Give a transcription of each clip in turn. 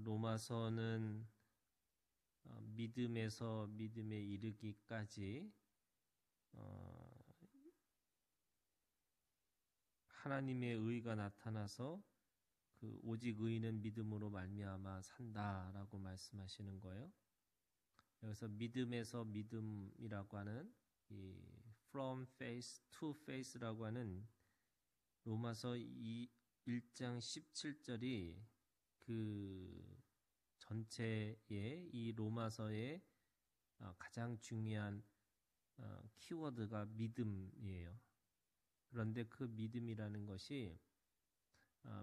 로마서는 믿음에서 믿음에 이르기까지 하나님의 의가 나타나서 그 오직 의인은 믿음으로 말미암아 산다라고 말씀하시는 거예요. 여기서 믿음에서 믿음이라고 하는 이 from faith to faith라고 하는 로마서 1장 17절이 그 전체의 이 로마서의 가장 중요한 키워드가 믿음이에요. 그런데 그 믿음이라는 것이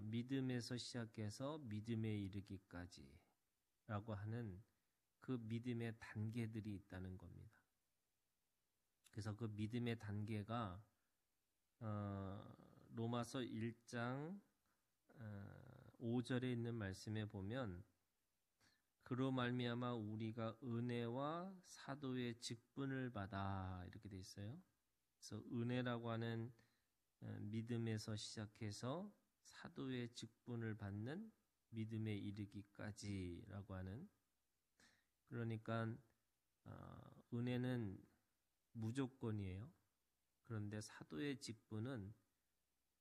믿음에서 시작해서 믿음에 이르기까지 라고 하는 그 믿음의 단계들이 있다는 겁니다. 그래서 그 믿음의 단계가 로마서 1장 5절에 있는 말씀에 보면 그로 말미암아 우리가 은혜와 사도의 직분을 받아 이렇게 돼 있어요. 그래서 은혜라고 하는 믿음에서 시작해서 사도의 직분을 받는 믿음에 이르기까지라고 하는, 그러니까 은혜는 무조건이에요. 그런데 사도의 직분은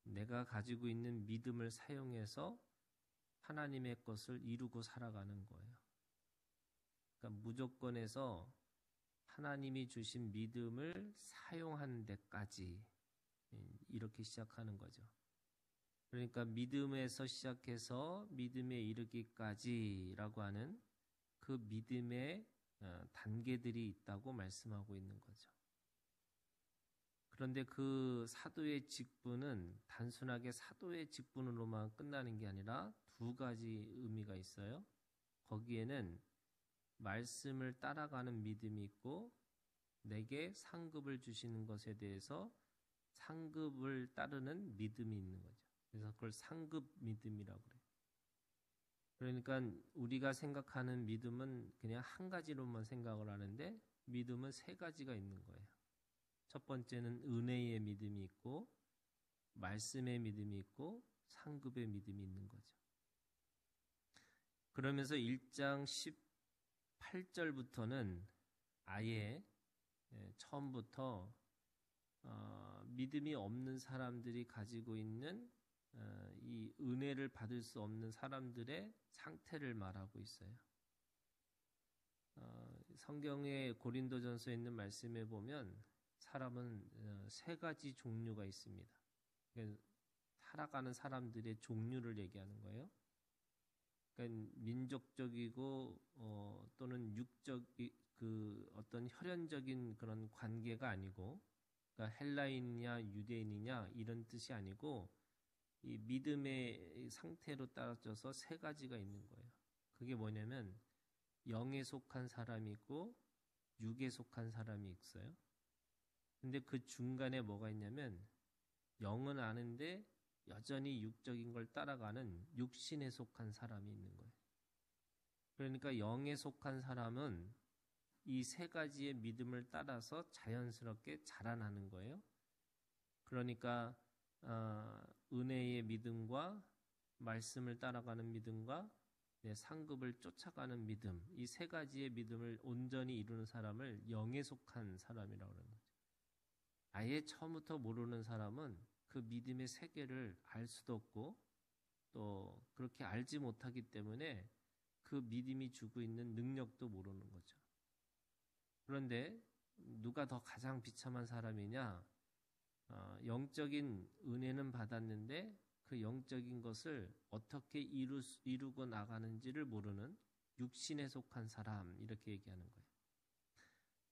내가 가지고 있는 믿음을 사용해서 하나님의 것을 이루고 살아가는 거예요. 그러니까 무조건에서 하나님이 주신 믿음을 사용하는 데까지 이렇게 시작하는 거죠. 그러니까 믿음에서 시작해서 믿음에 이르기까지라고 하는 그 믿음의 단계들이 있다고 말씀하고 있는 거죠. 그런데 그 사도의 직분은 단순하게 사도의 직분으로만 끝나는 게 아니라 두 가지 의미가 있어요. 거기에는 말씀을 따라가는 믿음이 있고 내게 상급을 주시는 것에 대해서 상급을 따르는 믿음이 있는 거죠. 그래서 그걸 상급 믿음이라고 그래요. 그러니까 우리가 생각하는 믿음은 그냥 한 가지로만 생각을 하는데 믿음은 세 가지가 있는 거예요. 첫 번째는 은혜의 믿음이 있고 말씀의 믿음이 있고 상급의 믿음이 있는 거죠. 그러면서 1장 18절부터는 아예 처음부터 믿음이 없는 사람들이 가지고 있는 이 은혜를 받을 수 없는 사람들의 상태를 말하고 있어요. 성경의 고린도전서에 있는 말씀에 보면 사람은 세 가지 종류가 있습니다. 그러니까 살아가는 사람들의 종류를 얘기하는 거예요. 그러니까 민족적이고 또는 그 어떤 혈연적인 그런 관계가 아니고, 그러니까 헬라인이냐 유대인이냐 이런 뜻이 아니고 이 믿음의 상태로 따라져서 세 가지가 있는 거예요. 그게 뭐냐면 영에 속한 사람이 있고 육에 속한 사람이 있어요. 근데 그 중간에 뭐가 있냐면 영은 아는데 여전히 육적인 걸 따라가는 육신에 속한 사람이 있는 거예요. 그러니까 영에 속한 사람은 이 세 가지의 믿음을 따라서 자연스럽게 자라나는 거예요. 그러니까 은혜의 믿음과 말씀을 따라가는 믿음과 상급을 쫓아가는 믿음, 이 세 가지의 믿음을 온전히 이루는 사람을 영에 속한 사람이라고 하는 거죠. 아예 처음부터 모르는 사람은 그 믿음의 세계를 알 수도 없고 또 그렇게 알지 못하기 때문에 그 믿음이 주고 있는 능력도 모르는 거죠. 그런데 누가 더 가장 비참한 사람이냐? 영적인 은혜는 받았는데 그 영적인 것을 어떻게 이루고 나가는지를 모르는 육신에 속한 사람, 이렇게 얘기하는 거예요.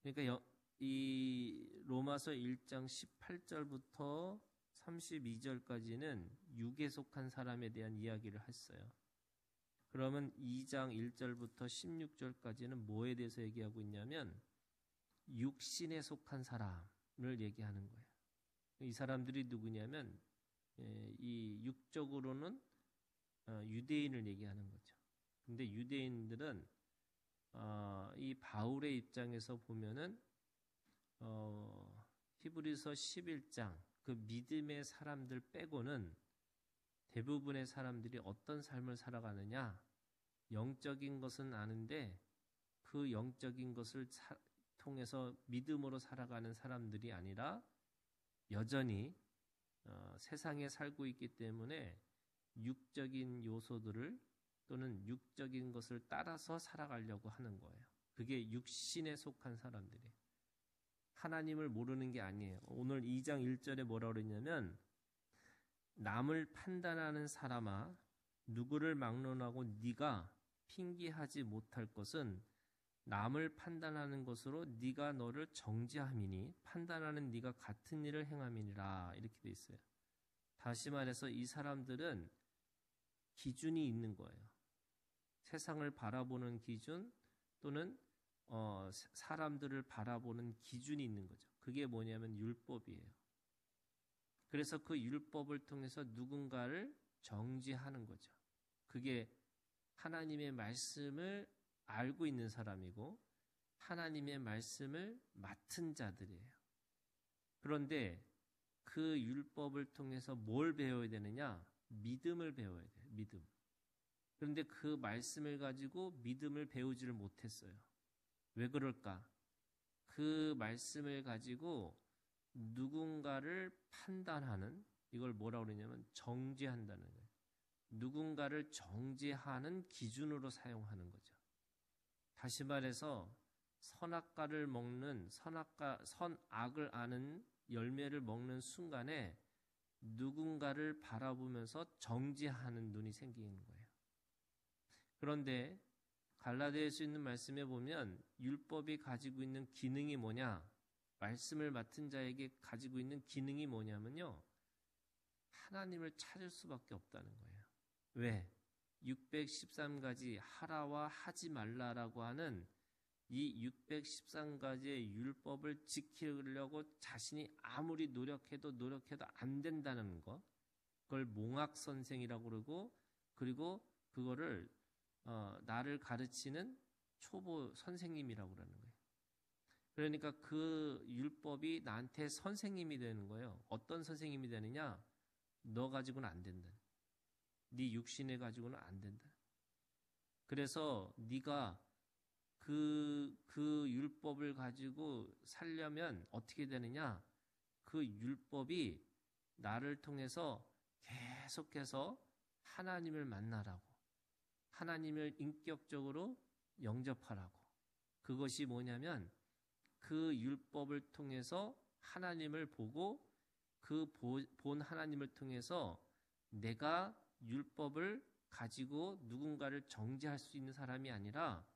그러니까 이 로마서 1장 18절부터 32절까지는 육에 속한 사람에 대한 이야기를 했어요. 그러면 2장 1절부터 16절까지는 뭐에 대해서 얘기하고 있냐면 육신에 속한 사람을 얘기하는 거예요. 이 사람들이 누구냐면 이 육적으로는 유대인을 얘기하는 거죠. 근데 유대인들은 이 바울의 입장에서 보면은 히브리서 11장 그 믿음의 사람들 빼고는 대부분의 사람들이 어떤 삶을 살아가느냐, 영적인 것은 아는데 그 영적인 것을 통해서 믿음으로 살아가는 사람들이 아니라 여전히 세상에 살고 있기 때문에 육적인 요소들을 또는 육적인 것을 따라서 살아가려고 하는 거예요. 그게 육신에 속한 사람들이에요. 하나님을 모르는 게 아니에요. 오늘 2장 1절에 뭐라고 그랬냐면 남을 판단하는 사람아 누구를 막론하고 네가 핑계하지 못할 것은 남을 판단하는 것으로 네가 너를 정죄함이니 판단하는 네가 같은 일을 행함이니라 이렇게 돼 있어요. 다시 말해서 이 사람들은 기준이 있는 거예요. 세상을 바라보는 기준 또는 사람들을 바라보는 기준이 있는 거죠. 그게 뭐냐면 율법이에요. 그래서 그 율법을 통해서 누군가를 정죄하는 거죠. 그게 하나님의 말씀을 알고 있는 사람이고 하나님의 말씀을 맡은 자들이에요. 그런데 그 율법을 통해서 뭘 배워야 되느냐? 믿음을 배워야 돼요. 믿음. 그런데 그 말씀을 가지고 믿음을 배우지를 못했어요. 왜 그럴까? 그 말씀을 가지고 누군가를 판단하는, 이걸 뭐라고 그러냐면 정죄한다는 거예요. 누군가를 정죄하는 기준으로 사용하는 거죠. 다시 말해서 선악과를 먹는 선악을 아는 열매를 먹는 순간에 누군가를 바라보면서 정죄하는 눈이 생기는 거예요. 그런데 갈라디아서에 있는 말씀에 보면 율법이 가지고 있는 기능이 뭐냐? 말씀을 맡은 자에게 가지고 있는 기능이 뭐냐면요. 하나님을 찾을 수밖에 없다는 거예요. 왜? 613가지 하라와 하지 말라라고 하는 이 613가지의 율법을 지키려고 자신이 아무리 노력해도 안 된다는 것. 그걸 몽학선생이라고 그러고 그리고 그거를 나를 가르치는 초보 선생님이라고 그러는 거예요. 그러니까 그 율법이 나한테 선생님이 되는 거예요. 어떤 선생님이 되느냐? 너 가지고는 안 된다. 네 육신에 가지고는 안 된다. 그래서 네가 그 율법을 가지고 살려면 어떻게 되느냐? 그 율법이 나를 통해서 계속해서 하나님을 만나라고, 하나님을 인격적으로 영접하라고. 그것이 뭐냐면 그 율법을 통해서 하나님을 보고 그 본 하나님을 통해서 내가 율법을 가지고 누군가를 정죄할 수 있는 사람이 아니라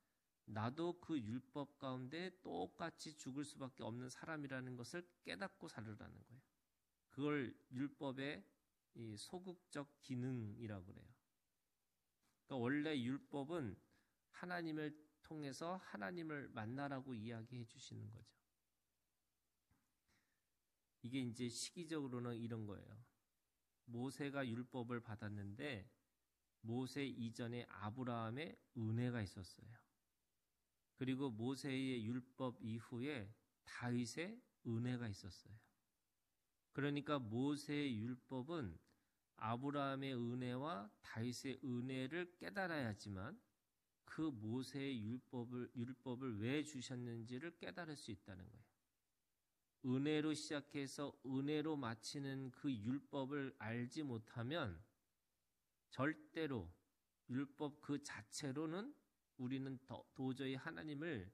나도 그 율법 가운데 똑같이 죽을 수밖에 없는 사람이라는 것을 깨닫고 살으라는 거예요. 그걸 율법의 이 소극적 기능이라고 그래요. 그러니까 원래 율법은 하나님을 통해서 하나님을 만나라고 이야기해 주시는 거죠. 이게 이제 시기적으로는 이런 거예요. 모세가 율법을 받았는데 모세 이전에 아브라함의 은혜가 있었어요. 그리고 모세의 율법 이후에 다윗의 은혜가 있었어요. 그러니까 모세의 율법은 아브라함의 은혜와 다윗의 은혜를 깨달아야지만 그 모세의 율법을 왜 주셨는지를 깨달을 수 있다는 거예요. 은혜로 시작해서 은혜로 마치는 그 율법을 알지 못하면 절대로 율법 그 자체로는 우리는 도저히 하나님을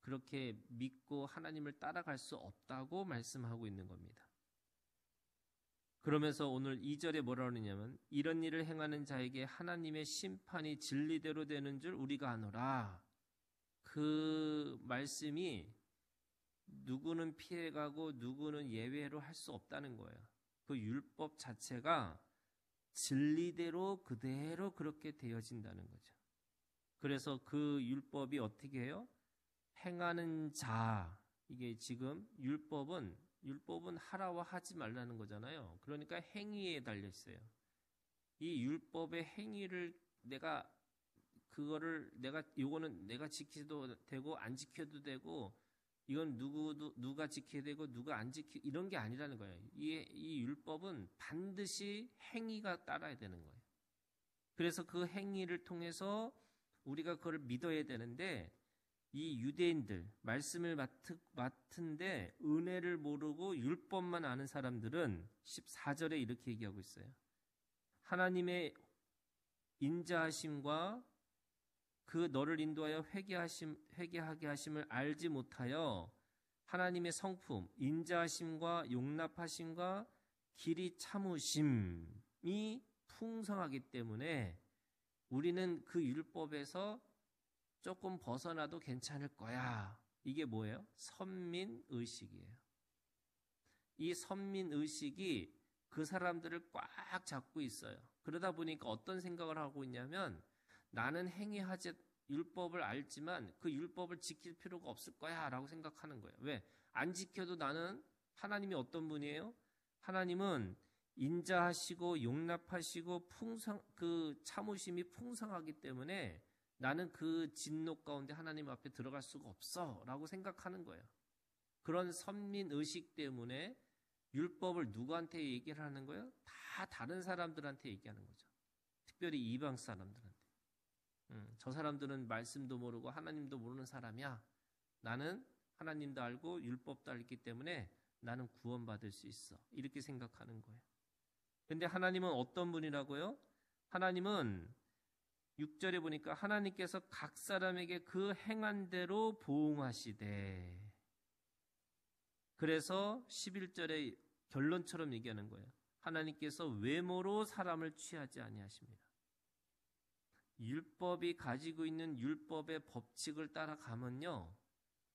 그렇게 믿고 하나님을 따라갈 수 없다고 말씀하고 있는 겁니다. 그러면서 오늘 2절에 뭐라고 하느냐면 이런 일을 행하는 자에게 하나님의 심판이 진리대로 되는 줄 우리가 아노라. 그 말씀이 누구는 피해가고 누구는 예외로 할 수 없다는 거예요. 그 율법 자체가 진리대로 그대로 그렇게 되어진다는 거죠. 그래서 그 율법이 어떻게 해요? 행하는 자. 이게 지금 율법은 하라와 하지 말라는 거잖아요. 그러니까 행위에 달려 있어요. 이 율법의 행위를 이거는 내가 지켜도 되고 안 지켜도 되고 이건 누가 지켜야 되고 누가 안 이런 게 아니라는 거예요. 이 율법은 반드시 행위가 따라야 되는 거예요. 그래서 그 행위를 통해서 우리가 그걸 믿어야 되는데 이 유대인들 말씀을 맡은데 은혜를 모르고 율법만 아는 사람들은 14절에 이렇게 얘기하고 있어요. 하나님의 인자하심과 그 너를 인도하여 회개하게 하심을 알지 못하여 하나님의 성품, 인자하심과 용납하심과 길이 참으심이 풍성하기 때문에 우리는 그 율법에서 조금 벗어나도 괜찮을 거야. 이게 뭐예요? 선민의식이에요. 이 선민의식이 그 사람들을 꽉 잡고 있어요. 그러다 보니까 어떤 생각을 하고 있냐면 나는 행위하지 율법을 알지만 그 율법을 지킬 필요가 없을 거야 라고 생각하는 거예요. 왜? 안 지켜도 나는 하나님이 어떤 분이에요? 하나님은 인자하시고 용납하시고 그 참으심이 풍성하기 때문에 나는 그 진노 가운데 하나님 앞에 들어갈 수가 없어 라고 생각하는 거예요. 그런 선민의식 때문에 율법을 누구한테 얘기를 하는 거예요? 다 다른 사람들한테 얘기하는 거죠. 특별히 이방 사람들한테. 저 사람들은 말씀도 모르고 하나님도 모르는 사람이야. 나는 하나님도 알고 율법도 알기 때문에 나는 구원받을 수 있어. 이렇게 생각하는 거예요. 근데 하나님은 어떤 분이라고요? 하나님은 6절에 보니까 하나님께서 각 사람에게 그 행한 대로 보응하시되. 그래서 11절에 결론처럼 얘기하는 거예요. 하나님께서 외모로 사람을 취하지 아니하십니다. 율법이 가지고 있는 율법의 법칙을 따라가면요,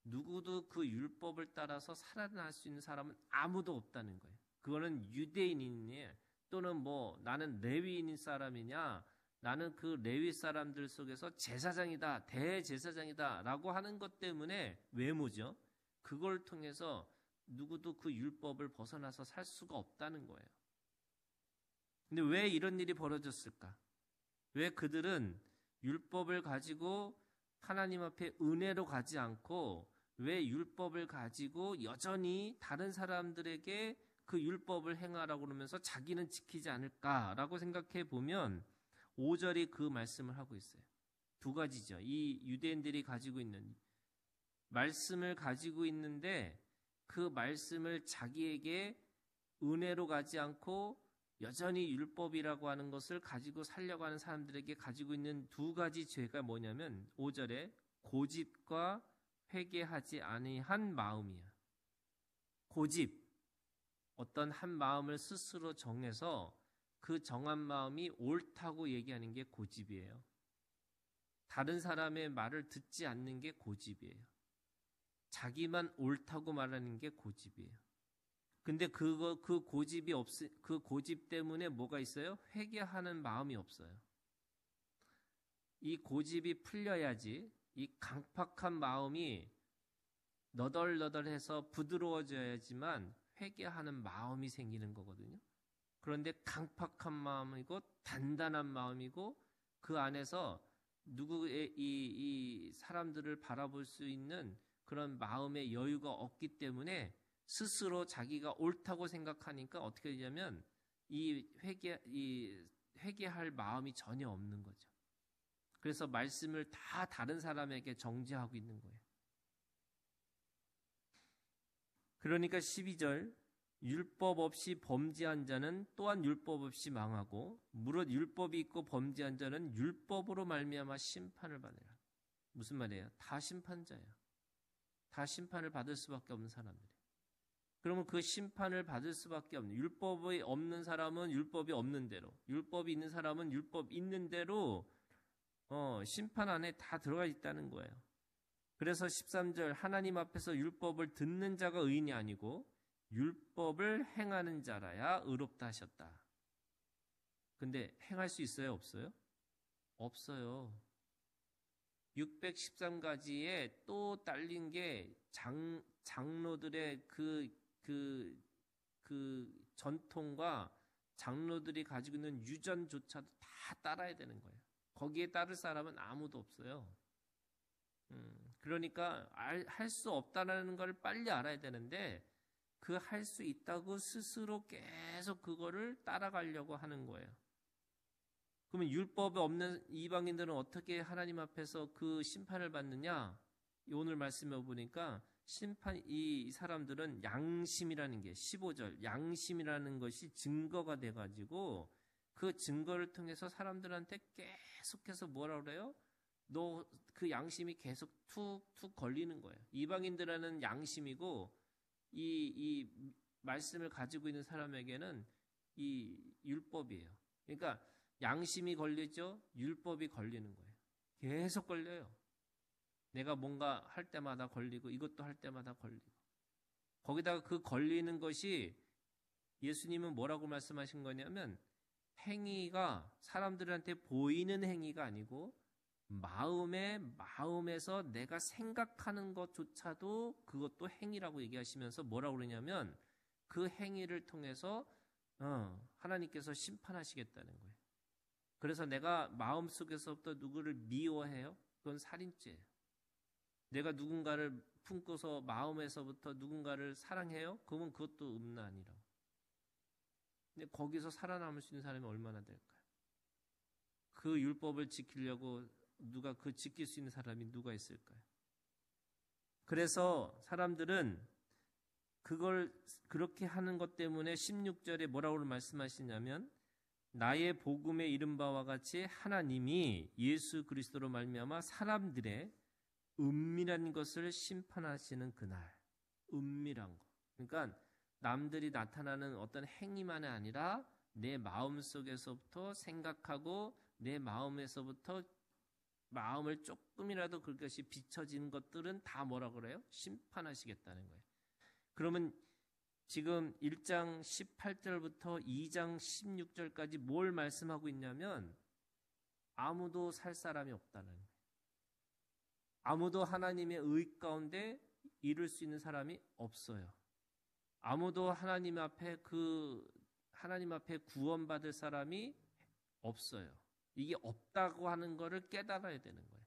누구도 그 율법을 따라서 살아날 수 있는 사람은 아무도 없다는 거예요. 그거는 유대인이냐 또는 나는 레위인 사람이냐, 나는 그 레위 사람들 속에서 제사장이다, 대제사장이다 라고 하는 것 때문에 외모죠. 그걸 통해서 누구도 그 율법을 벗어나서 살 수가 없다는 거예요. 근데 왜 이런 일이 벌어졌을까? 왜 그들은 율법을 가지고 하나님 앞에 은혜로 가지 않고 왜 율법을 가지고 여전히 다른 사람들에게 그 율법을 행하라고 그러면서 자기는 지키지 않을까라고 생각해 보면 5절이 그 말씀을 하고 있어요. 두 가지죠. 이 유대인들이 가지고 있는 말씀을 가지고 있는데 그 말씀을 자기에게 은혜로 가지 않고 여전히 율법이라고 하는 것을 가지고 살려고 하는 사람들에게 가지고 있는 두 가지 죄가 뭐냐면 5절에 고집과 회개하지 아니한 마음이야. 고집, 어떤 한 마음을 스스로 정해서 그 정한 마음이 옳다고 얘기하는 게 고집이에요. 다른 사람의 말을 듣지 않는 게 고집이에요. 자기만 옳다고 말하는 게 고집이에요. 근데 그 고집 때문에 뭐가 있어요? 회개하는 마음이 없어요. 이 고집이 풀려야지 이 강팍한 마음이 너덜너덜해서 부드러워져야지만 회개하는 마음이 생기는 거거든요. 그런데 강팍한 마음이고 단단한 마음이고 그 안에서 누구의 이 사람들을 바라볼 수 있는 그런 마음의 여유가 없기 때문에 스스로 자기가 옳다고 생각하니까 어떻게 되냐면 이 회개할 마음이 전혀 없는 거죠. 그래서 말씀을 다 다른 사람에게 정죄하고 있는 거예요. 그러니까 12절 율법 없이 범죄한 자는 또한 율법 없이 망하고 무릇 율법이 있고 범죄한 자는 율법으로 말미암아 심판을 받으라. 무슨 말이에요? 다 심판자예요. 다 심판을 받을 수밖에 없는 사람들이에요. 그러면 그 심판을 받을 수밖에 없는, 율법이 없는 사람은 율법이 없는 대로, 율법이 있는 사람은 율법 있는 대로 심판 안에 다 들어가 있다는 거예요. 그래서 13절 하나님 앞에서 율법을 듣는 자가 의인이 아니고 율법을 행하는 자라야 의롭다 하셨다. 근데 행할 수 있어요? 없어요? 없어요. 613가지에 또 딸린 게 장로들의 그 전통과 장로들이 가지고 있는 유전조차도 다 따라야 되는 거예요. 거기에 따를 사람은 아무도 없어요. 그러니까 할 수 없다는 걸 빨리 알아야 되는데 그 할 수 있다고 스스로 계속 그거를 따라가려고 하는 거예요. 그러면 율법이 없는 이방인들은 어떻게 하나님 앞에서 그 심판을 받느냐? 오늘 말씀해 보니까 이 사람들은 양심이라는 게 15절 양심이라는 것이 증거가 돼가지고 그 증거를 통해서 사람들한테 계속해서 뭐라 그래요? 너 그 양심이 계속 툭툭 걸리는 거예요. 이방인들은 양심이고 이 말씀을 가지고 있는 사람에게는 이 율법이에요. 그러니까 양심이 걸리죠. 율법이 걸리는 거예요. 계속 걸려요. 내가 뭔가 할 때마다 걸리고 이것도 할 때마다 걸리고 거기다가 그 걸리는 것이 예수님은 뭐라고 말씀하신 거냐면 행위가 사람들한테 보이는 행위가 아니고 마음에서 내가 생각하는 것조차도 그것도 행위라고 얘기하시면서 뭐라고 그러냐면 그 행위를 통해서 하나님께서 심판하시겠다는 거예요. 그래서 내가 마음속에서부터 누구를 미워해요? 그건 살인죄예요. 내가 누군가를 품고서 마음에서부터 누군가를 사랑해요? 그러면 그것도 음란이라고. 근데 거기서 살아남을 수 있는 사람이 얼마나 될까요? 그 율법을 지키려고 그 지킬 수 있는 사람이 누가 있을까요? 그래서 사람들은 그걸 그렇게 하는 것 때문에 16절에 뭐라고 말씀하시냐면 나의 복음에 이른 바와 같이 하나님이 예수 그리스도로 말미암아 사람들의 은밀한 것을 심판하시는 그날. 은밀한 거. 그러니까 남들이 나타나는 어떤 행위만이 아니라 내 마음속에서부터 생각하고 내 마음에서부터 마음을 조금이라도 그것이 비춰지는 것들은 다 뭐라 그래요? 심판하시겠다는 거예요. 그러면 지금 1장 18절부터 2장 16절까지 뭘 말씀하고 있냐면 아무도 살 사람이 없다는 거예요. 아무도 하나님의 의 가운데 이룰 수 있는 사람이 없어요. 아무도 하나님 앞에 구원받을 사람이 없어요. 이게 없다고 하는 것을 깨달아야 되는 거예요.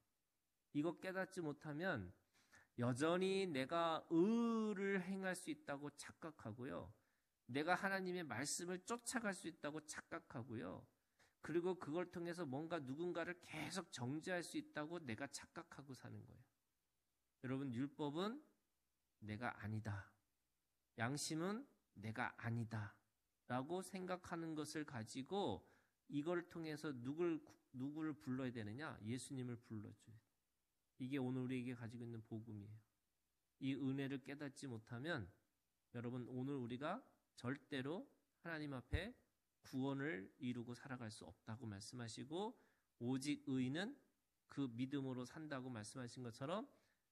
이거 깨닫지 못하면 여전히 내가 의를 행할 수 있다고 착각하고요. 내가 하나님의 말씀을 쫓아갈 수 있다고 착각하고요. 그리고 그걸 통해서 뭔가 누군가를 계속 정죄할 수 있다고 내가 착각하고 사는 거예요. 여러분, 율법은 내가 아니다. 양심은 내가 아니다. 라고 생각하는 것을 가지고 이걸 통해서 누구를 불러야 되느냐? 예수님을 불러줘야 돼요. 이게 오늘 우리에게 가지고 있는 복음이에요. 이 은혜를 깨닫지 못하면 여러분 오늘 우리가 절대로 하나님 앞에 구원을 이루고 살아갈 수 없다고 말씀하시고 오직 의인은 그 믿음으로 산다고 말씀하신 것처럼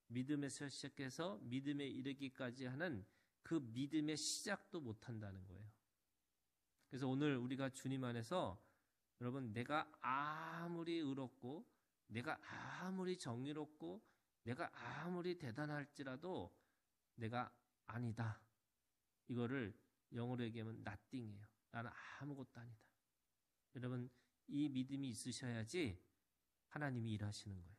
믿음에서 시작해서 믿음에 이르기까지 하는 그 믿음의 시작도 못한다는 거예요. 그래서 오늘 우리가 주님 안에서 여러분 내가 아무리 의롭고 내가 아무리 정의롭고 내가 아무리 대단할지라도 내가 아니다. 이거를 영어로 얘기하면 nothing이에요. 나는 아무것도 아니다. 여러분 이 믿음이 있으셔야지 하나님이 일하시는 거예요.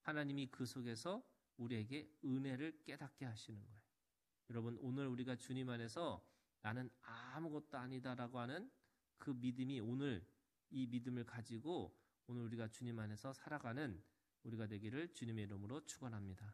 하나님이 그 속에서 우리에게 은혜를 깨닫게 하시는 거예요. 여러분 오늘 우리가 주님 안에서 나는 아무것도 아니다라고 하는 그 믿음이 오늘 이 믿음을 가지고 오늘 우리가 주님 안에서 살아가는 우리가 되기를 주님의 이름으로 축원합니다.